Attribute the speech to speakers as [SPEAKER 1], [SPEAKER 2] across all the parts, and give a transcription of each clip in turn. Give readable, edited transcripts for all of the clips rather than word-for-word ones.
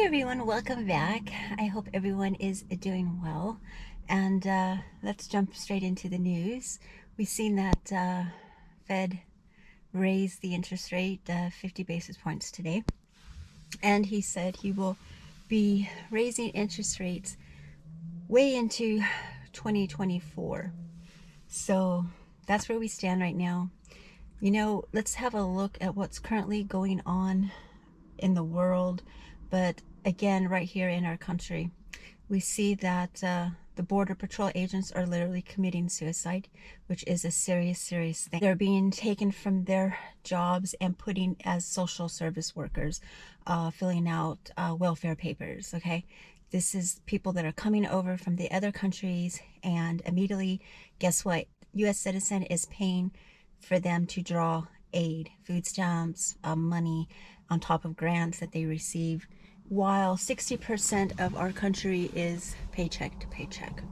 [SPEAKER 1] everyone, welcome back. I hope everyone is doing well. And let's jump straight into the news. We've seen that Fed raised the interest rate 50 basis points today. And he said he will be raising interest rates way into 2024. So that's where we stand right now. You know, let's have a look at what's currently going on in the world, but again, right here in our country, we see that the Border Patrol agents are literally committing suicide, which is a serious, serious thing. They're being taken from their jobs and putting as social service workers, filling out welfare papers, okay? This is people that are coming over from the other countries, and immediately, guess what? U.S. citizen is paying for them to draw aid, food stamps, money on top of grants that they receive, while 60% of our country is paycheck to paycheck.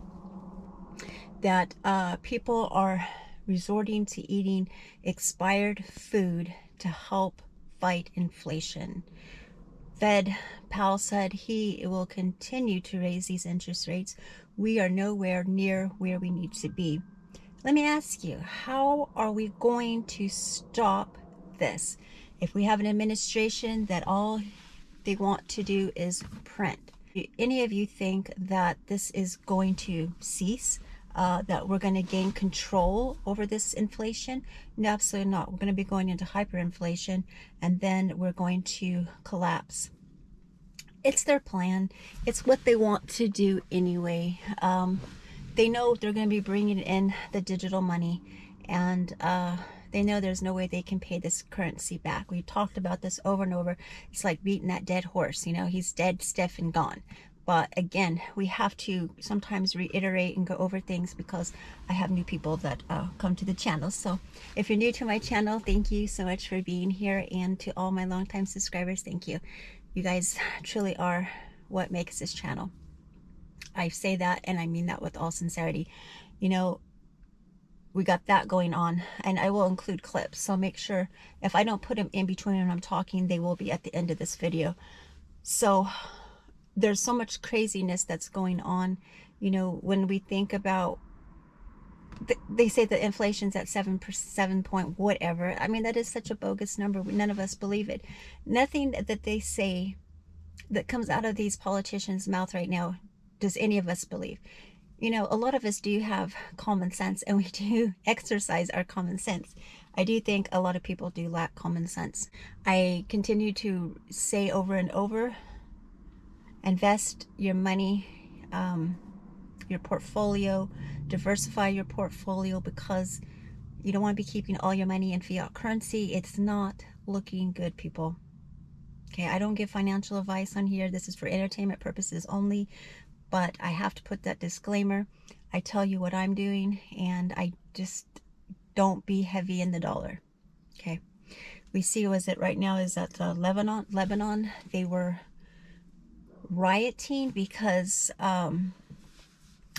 [SPEAKER 1] That people are resorting to eating expired food to help fight inflation. Fed Powell said he will continue to raise these interest rates. We are nowhere near where we need to be. Let me ask you, how are we going to stop this if we have an administration that all they want to do is print? Do any of you think that this is going to cease, that we're going to gain control over this inflation? No, absolutely not. We're going to be going into hyperinflation, and then we're going to collapse. It's their plan. It's what they want to do anyway. They know they're going to be bringing in the digital money, and they know there's no way they can pay this currency back. We talked about this over and over. It's like beating that dead horse. You know, he's dead, stiff, and gone. But again, we have to sometimes reiterate and go over things because I have new people that come to the channel. So if you're new to my channel, thank you so much for being here. And to all my longtime subscribers, thank you. You guys truly are what makes this channel. I say that, and I mean that with all sincerity. You know, we got that going on, and I will include clips, so make sure if I don't put them in between when I'm talking, they will be at the end of this video. So there's so much craziness that's going on. You know, when we think about, they say that inflation's at 7 point whatever. I mean, that is such a bogus number. None of us believe it. Nothing that they say that comes out of these politicians' mouth right now does any of us believe. You know, a lot of us do have common sense, and we do exercise our common sense. I do think a lot of people do lack common sense. I continue to say over and over, invest your money, your portfolio, diversify your portfolio, because you don't want to be keeping all your money in fiat currency. It's not looking good, people. Okay, I don't give financial advice on here. This is for entertainment purposes only. But I have to put that disclaimer. I tell you what I'm doing, and I just don't be heavy in the dollar. Okay. We see, was it right now is that Lebanon, they were rioting because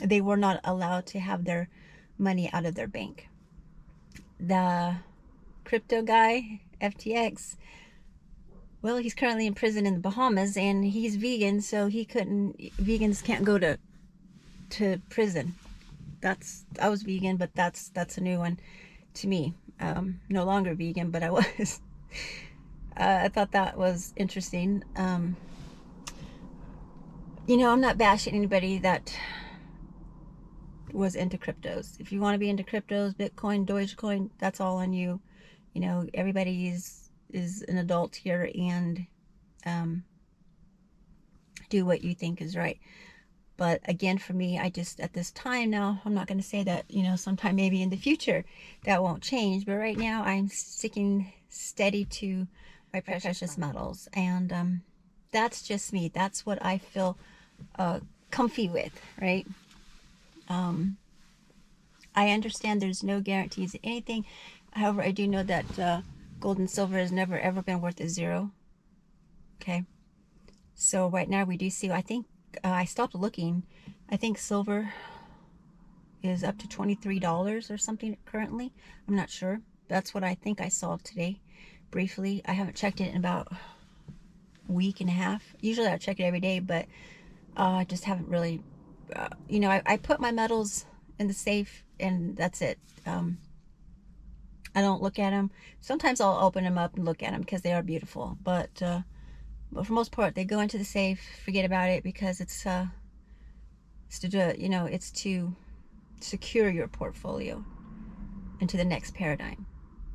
[SPEAKER 1] they were not allowed to have their money out of their bank. The crypto guy, FTX, well, he's currently in prison in the Bahamas, and he's vegan, so vegans can't go to prison. I was vegan, but that's a new one to me. No longer vegan, but I was. I thought that was interesting. You know, I'm not bashing anybody that was into cryptos. If you want to be into cryptos, Bitcoin, Dogecoin, that's all on you. You know, everybody is an adult here, and do what you think is right. But again, for me, I just, at this time now, I'm not going to say that, you know, sometime maybe in the future that won't change, but right now I'm sticking steady to my precious metals, and that's just me. That's what I feel comfy with, right? I understand there's no guarantees of anything. However, I do know that gold and silver has never ever been worth a zero. Okay, so right now we do see, I think I stopped looking, I think silver is up to $23 or something currently. I'm not sure. That's what I think I saw today briefly. I haven't checked it in about week and a half. Usually I check it every day, but I just haven't really, you know, I put my metals in the safe and that's it. I don't look at them. Sometimes I'll open them up and look at them because they are beautiful, but for the most part, they go into the safe, forget about it, because it's to do, you know, it's to secure your portfolio into the next paradigm,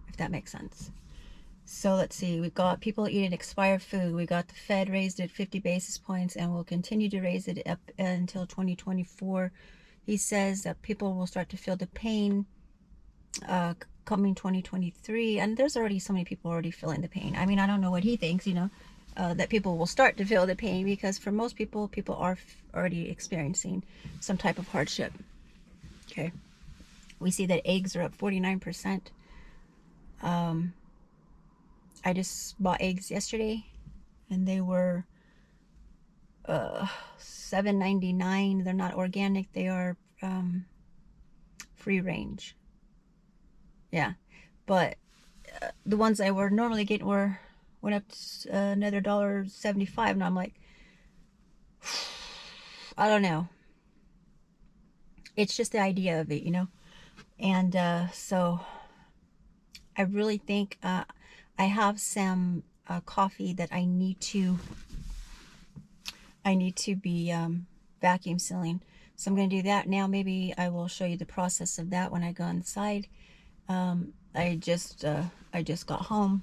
[SPEAKER 1] if that makes sense. So let's see, we've got people eating expired food. We got the Fed raised it 50 basis points and will continue to raise it up until 2024. He says that people will start to feel the pain coming 2023, and there's already so many people already feeling the pain. I mean, I don't know what he thinks, you know, that people will start to feel the pain, because for most people, people are already experiencing some type of hardship. Okay, we see that eggs are up 49%. I just bought eggs yesterday and they were $7.99. They're not organic, they are free range. Yeah, but the ones I were normally getting went up to another $1.75, and I'm like, I don't know. It's just the idea of it, you know. And so I really think I have some coffee that I need to be vacuum sealing. So I'm going to do that now. Maybe I will show you the process of that when I go inside. I just got home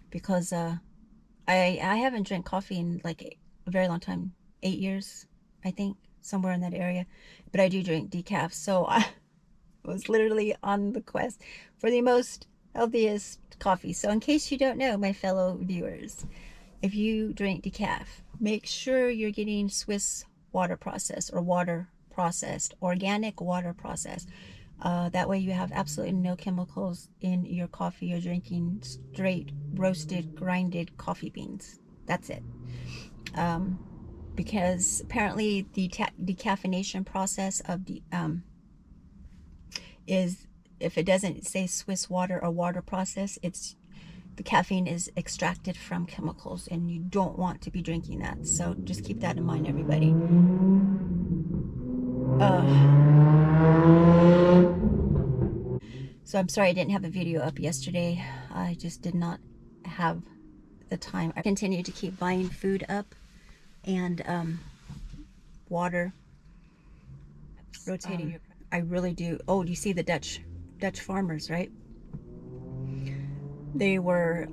[SPEAKER 1] because I haven't drank coffee in like a very long time, 8 years, I think, somewhere in that area. But I do drink decaf, so I was literally on the quest for the most healthiest coffee. So in case you don't know, my fellow viewers, if you drink decaf, make sure you're getting Swiss water processed or water processed, organic water processed. That way you have absolutely no chemicals in your coffee. You're drinking straight roasted, grinded coffee beans. That's it. Because apparently the decaffeination process of the is, if it doesn't say Swiss water or water process, it's the caffeine is extracted from chemicals, and you don't want to be drinking that. So just keep that in mind, everybody. So I'm sorry I didn't have a video up yesterday. I just did not have the time. I continue to keep buying food up and water, rotating. I really do. Oh, do you see the Dutch farmers, right? They were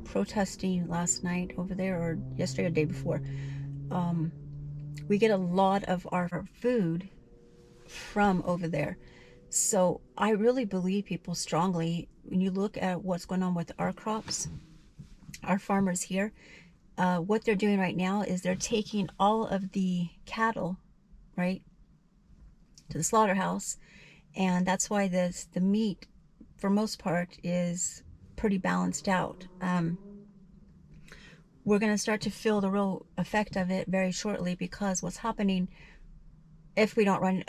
[SPEAKER 1] protesting last night over there, or yesterday or the day before. We get a lot of our food from over there. So I really believe people strongly, when you look at what's going on with our crops, our farmers here, what they're doing right now is they're taking all of the cattle, right, to the slaughterhouse, and that's why the meat, for most part, is pretty balanced out. We're going to start to feel the real effect of it very shortly, because what's happening, if we don't run,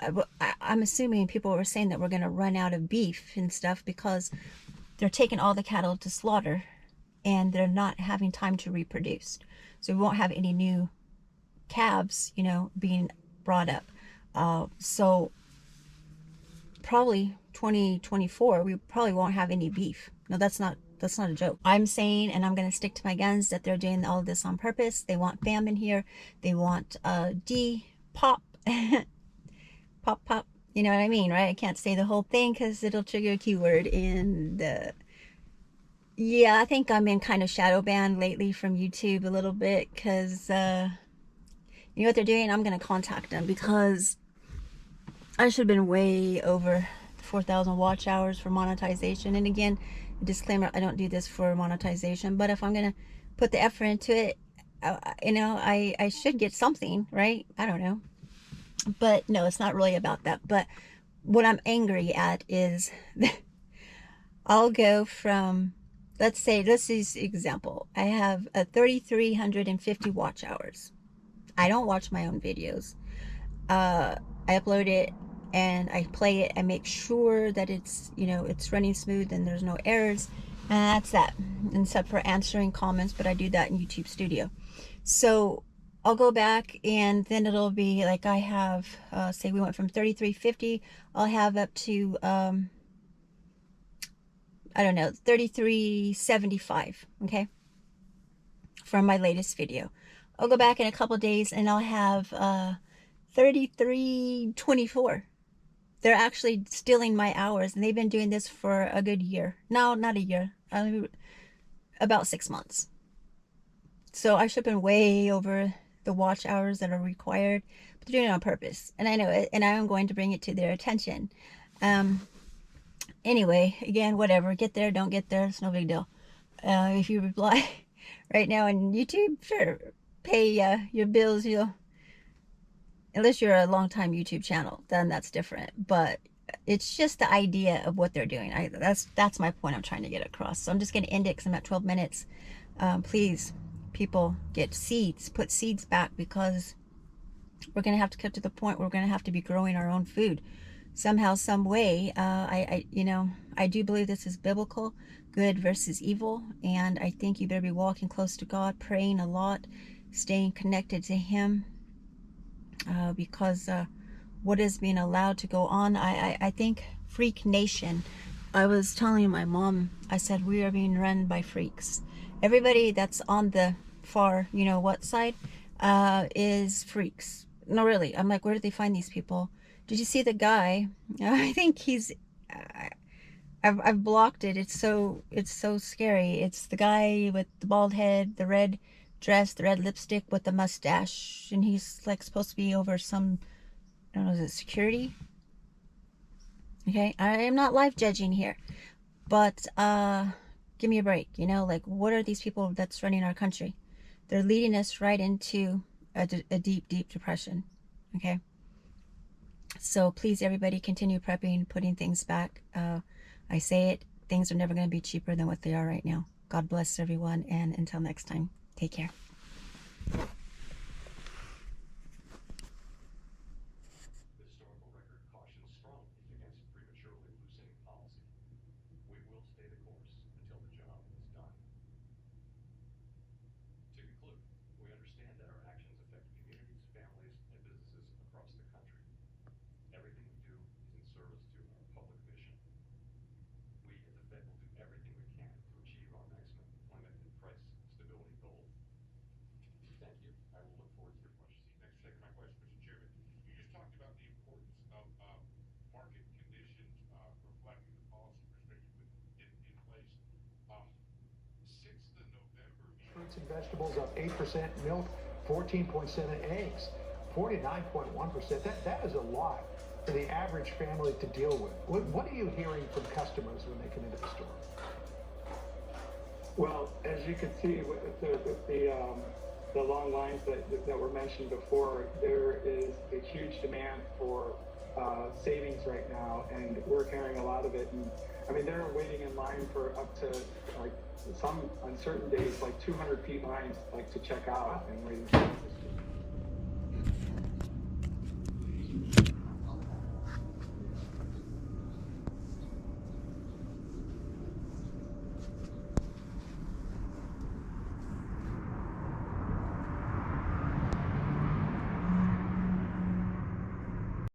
[SPEAKER 1] I'm assuming people were saying that we're going to run out of beef and stuff because they're taking all the cattle to slaughter and they're not having time to reproduce. So we won't have any new calves, you know, being brought up. So probably 2024, we probably won't have any beef. No, that's not a joke. I'm saying, and I'm going to stick to my guns, that they're doing all of this on purpose. They want famine here. They want pop, pop, you know what I mean, right? I can't say the whole thing because it'll trigger a keyword. And yeah, I think I'm in kind of shadow ban lately from YouTube a little bit, because you know what they're doing? I'm going to contact them, because I should have been way over 4,000 watch hours for monetization. And again, disclaimer, I don't do this for monetization, but if I'm going to put the effort into it, you know, I should get something, right? I don't know. But no, it's not really about that. But what I'm angry at is I'll go from, let's use example. I have a 3,350 watch hours. I don't watch my own videos. I upload it and I play it and make sure that it's, you know, it's running smooth and there's no errors. And that's that, except for answering comments, but I do that in YouTube Studio. So I'll go back and then it'll be like I have, say we went from 3350, I'll have up to, I don't know, 3375, okay, from my latest video. I'll go back in a couple days and I'll have 3324. They're actually stealing my hours, and they've been doing this for a good year. No, not a year, about 6 months. So I should have been way over the watch hours that are required, but they're doing it on purpose, and I know it, and I am going to bring it to their attention. Anyway, again, whatever, get there, don't get there, it's no big deal. If you reply right now on YouTube, sure, pay your bills, you'll, unless you're a long-time YouTube channel, then that's different. But it's just the idea of what they're doing. That's my point I'm trying to get across. So I'm just going to end it because I'm at 12 minutes. Please, people, get seeds, put seeds back, because we're going to have to get to the point where we're going to have to be growing our own food somehow, some way. You know, I do believe this is biblical, good versus evil, and I think you better be walking close to God, praying a lot, staying connected to Him, because what is being allowed to go on, I think Freak Nation, I was telling my mom, I said, we are being run by freaks. Everybody that's on the far, you know what side, is freaks. No, really. I'm like, where did they find these people? Did you see the guy? I think he's, I've blocked it. It's so scary. It's the guy with the bald head, the red dress, the red lipstick with the mustache, and he's like supposed to be over some, I don't know, is it security? Okay, I am not live judging here, but give me a break. You know, like, what are these people that's running our country? They're leading us right into a deep depression. Okay, so please, everybody, continue prepping, putting things back. I say it, things are never going to be cheaper than what they are right now. God bless everyone, and until next time, take care.
[SPEAKER 2] Fruits and vegetables up 8%, milk 14.7, eggs 49.1%. That is a lot for the average family to deal with. What are you hearing from customers when they come into the store?
[SPEAKER 3] Well, as you can see with the long lines that were mentioned before, there is a huge demand for savings right now, and we're hearing a lot of it. And I mean, they're waiting in line for up to, like, some on certain days, like 200 feet lines, like, to check out and waiting for